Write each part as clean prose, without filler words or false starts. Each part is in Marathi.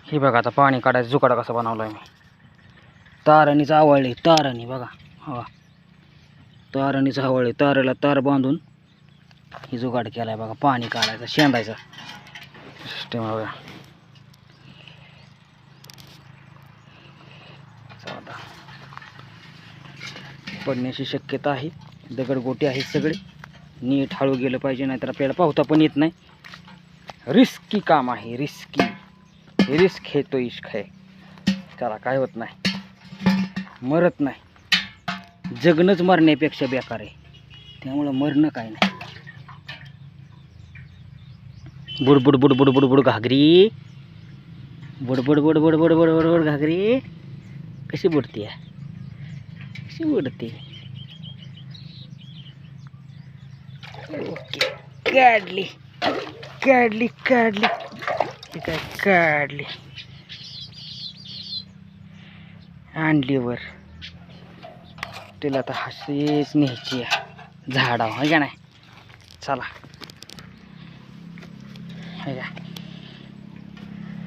हे बघा आता पाणी काढायचं जुगाड कसा बनवला आहे मी. तारणीच आवळली, तारणी बघा. हा तारणीच आवळली, तारेला तार बांधून ही जुगाड केलाय बघा. पाणी काढायचं शेंदायचं सिस्टम बघा. पडण्याची शक्यता आहे. दगडगोटे आहेत सगळे. नीट हळू गेलं पाहिजे, नाहीतर आपल्याला पावता पण येत नाही. रिस्की काम आहे, रिस्की. रिस्क है तो इश्क है. त्याला काय होत नाही, मरत नाही. जगणंच मरण्यापेक्षा बेकार आहे, त्यामुळं मरणं काय नाही. बुडबुड बुडबुड बुडबुड घागरी, बुडबुड बुडबुड बुडबुड बुडबुड घागरी. कशी बुडती आहे, कशी बुडते. ओके, काढली काढली काढली काय काढली. आणली वर. तिला आता हशीच न्यायची आहे झाडावर, आहे का नाही. चला हे काय,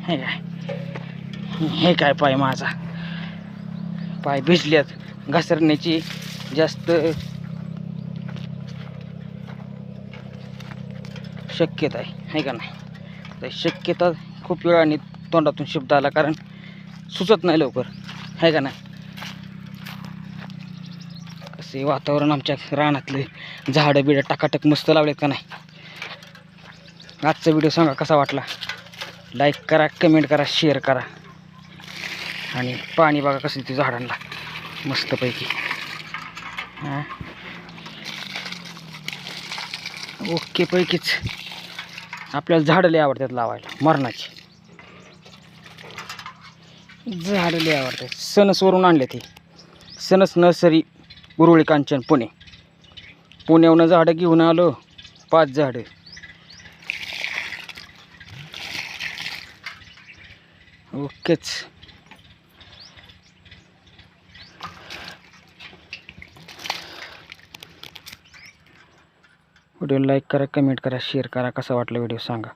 हे काय, हे काय पाय माझा. पाय भिजल्यात. घसरण्याची जास्त शक्यता आहे का नाही. शक्यता खूप वेळाने तोंडातून शब्द आला, कारण सुचत नाही लवकर, आहे का नाही. कसे वातावरण आमच्या रानातले झाडं बिडं टाकाटक मस्त लावलेत का नाही. आजचा व्हिडिओ सांगा कसा वाटला. लाईक करा, कमेंट करा, शेअर करा. आणि पाणी बघा कसं ते झाडांना मस्तपैकी. हां ओके पैकीच. आपल्याला झाडं लय आवडतात लावायला, मरणाची झाडं लय आवडतात. सणसवरून आणले ते. सणस नर्सरी, उरुळी कांचन, पुणे. पुण्याहून झाडं घेऊन आलो, 5 झाडं. ओकेच. व्हिडिओ लाईक करा, कमेंट करा, शेअर करा. कसा वाटला व्हिडिओ सांगा.